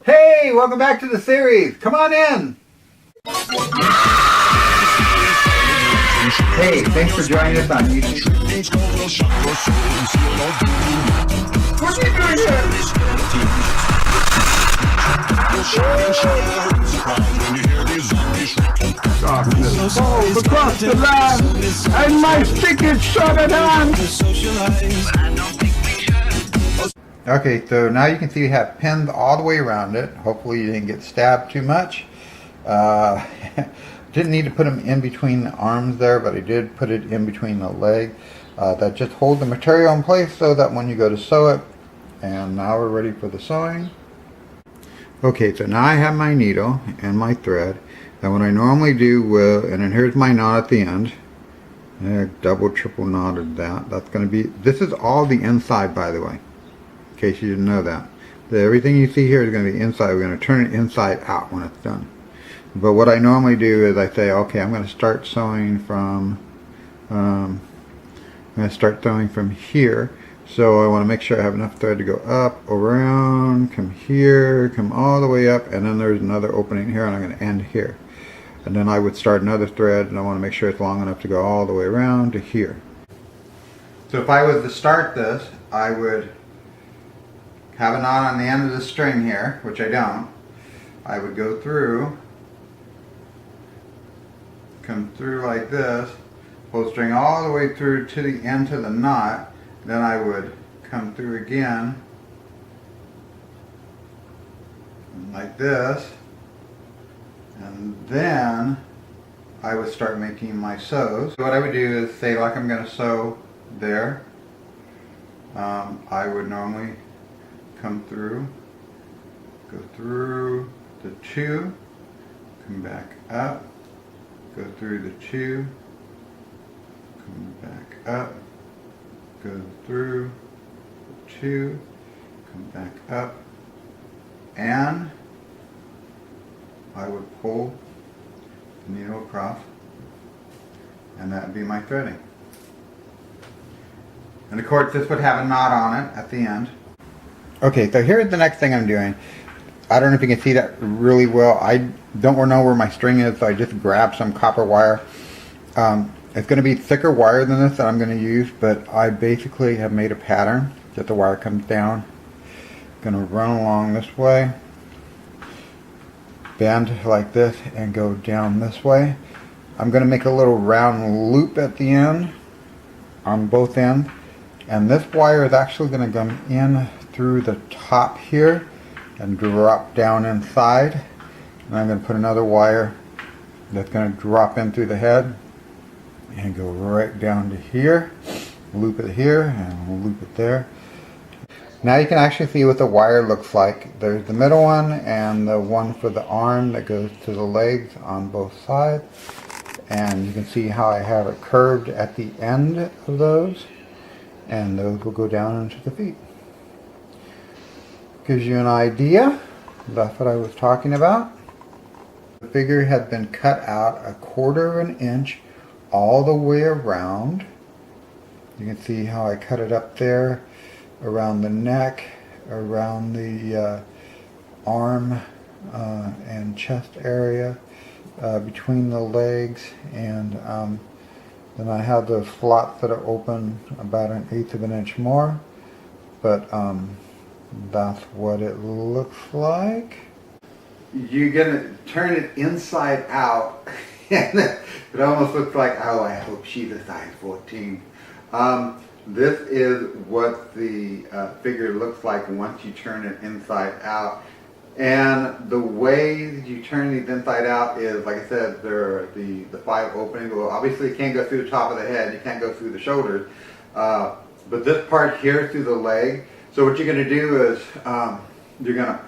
Hey, welcome back to the series. Come on in. Hey, thanks for joining us on YouTube. What are you doing here? Oh, across the land, and my stick is shot at hand. Okay, so now you can see we have pins all the way around it. Hopefully you didn't get stabbed too much. Didn't need to put them in between the arms there, but I did put it in between the leg. That just holds the material in place so that when you go to sew it, and now we're ready for the sewing. Okay, so now I have my needle and my thread, and what I normally do and then here's my knot at the end. I double, triple knotted that. That's going to be, this is all the inside, by the way, in case you didn't know that. Everything you see here is going to be inside. We're going to turn it inside out when it's done. But what I normally do is I say, okay, I'm going to start sewing from, here. So I want to make sure I have enough thread to go up, around, come here, come all the way up, and then there's another opening here, and I'm going to end here. And then I would start another thread, and I want to make sure it's long enough to go all the way around to here. So if I was to start this, I would have a knot on the end of the string here, which I don't. I would go through, come through like this, pull the string all the way through to the end of the knot, then I would come through again like this, and then I would start making my sews. So what I would do is say, like I'm going to sew there, I would normally come through, go through the 2, come back up, go through the 2, come back up, go through the 2, come back up, and I would pull the needle across, and that would be my threading. And of course this would have a knot on it at the end. Okay, so here's the next thing I'm doing. I don't know if you can see that really well. I don't know where my string is, so I just grabbed some copper wire. It's going to be thicker wire than this that I'm going to use, but I basically have made a pattern that the wire comes down. I'm going to run along this way, bend like this, and go down this way. I'm going to make a little round loop at the end, on both ends, and this wire is actually going to come in through the top here and drop down inside, and I'm going to put another wire that's going to drop in through the head and go right down to here, loop it here, and we'll loop it there. Now you can actually see what the wire looks like. There's the middle one and the one for the arm that goes to the legs on both sides, and you can see how I have it curved at the end of those, and those will go down into the feet. Gives you an idea. That's what I was talking about. The figure had been cut out 1/4 of an inch all the way around. You can see how I cut it up there, around the neck, around the arm and chest area, between the legs, and then I have the slots that are open about 1/8 of an inch more, but that's what it looks like. You're gonna turn it inside out, and it almost looks like, oh, I hope she's a size 14. This is what the figure looks like once you turn it inside out. And the way you turn these inside out is, like I said, there are the 5 openings. Well, obviously you can't go through the top of the head, you can't go through the shoulders, but this part here through the leg. So what you're going to do is you're going to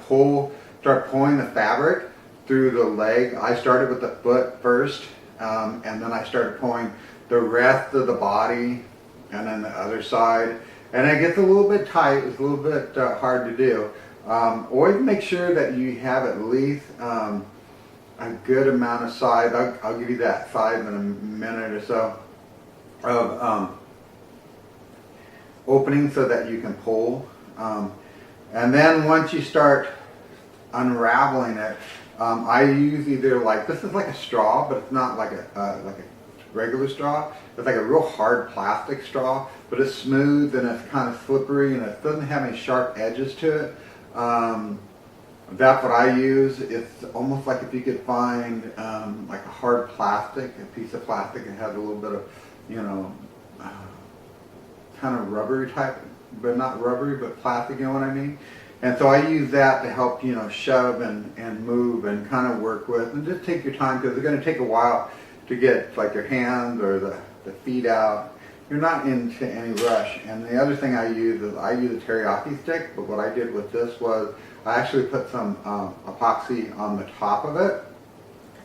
start pulling the fabric through the leg. I started with the foot first, and then I started pulling the rest of the body, and then the other side. And it gets a little bit tight, it's a little bit hard to do. Always make sure that you have at least a good amount of size. I'll give you that size in a minute or so, of opening so that you can pull. And then once you start unraveling it, I use either like, this is like a straw, but it's not like a regular straw. It's like a real hard plastic straw, but it's smooth and it's kind of slippery and it doesn't have any sharp edges to it. That's what I use. It's almost like if you could find like a hard plastic, a piece of plastic that has a little bit of, you know, kind of rubbery type, but not rubbery, but plastic, you know what I mean? And so I use that to help, you know, shove and move and kind of work with. And just take your time, because it's going to take a while to get like your hands or the feet out. You're not into any rush. And the other thing I use is I use a teriyaki stick, but what I did with this was I actually put some epoxy on the top of it,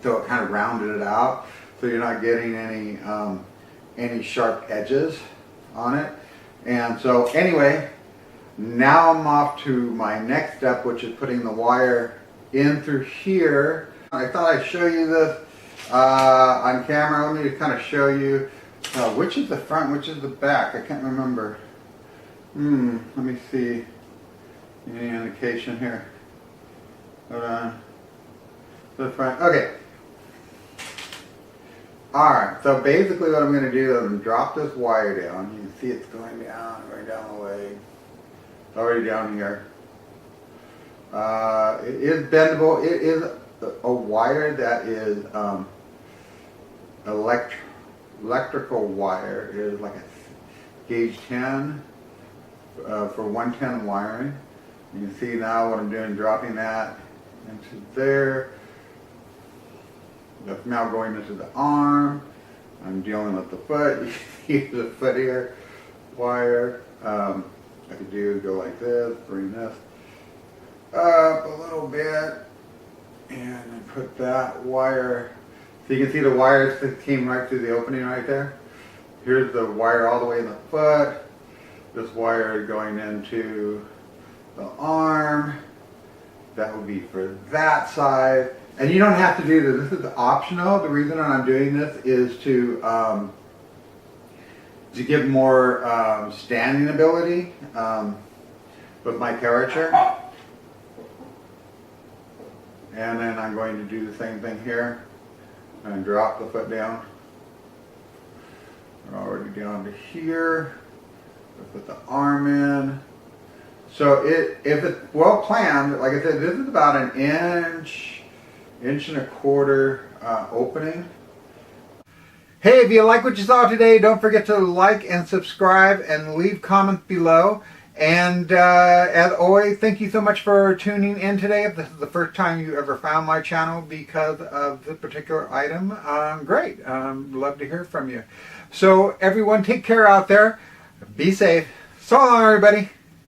so it kind of rounded it out, so you're not getting any sharp edges on it. And so anyway, now I'm off to my next step, which is putting the wire in through here. I thought I'd show you this on camera. Let me just kind of show you which is the front, which is the back. I can't remember. Let me see. Any indication here? Hold on. The front. Okay. Alright, so basically what I'm going to do is I'm going to drop this wire down. You can see it's going down, right down the leg. It's already down here. It is bendable. It is a wire that is electrical wire. It is like a gauge 10 for 110 wiring. You can see now what I'm doing, dropping that into there. That's now going into the arm. I'm dealing with the foot. You can see the foot here, wire. I could do go like this, bring this up a little bit, and then put that wire. So you can see the wires that came right through the opening right there. Here's the wire all the way in the foot. This wire going into the arm. That would be for that side. And you don't have to do this. This is optional. The reason I'm doing this is to give more standing ability with my character. And then I'm going to do the same thing here and drop the foot down. We're already down to here. We'll put the arm in. So if it's well planned, like I said, this is about an inch and a quarter opening. Hey, if you like what you saw today, don't forget to like and subscribe and leave comments below. And as always, thank you so much for tuning in today. If this is the first time you ever found my channel because of this particular item, great. Love to hear from you. So everyone, take care out there. Be safe. So long, everybody.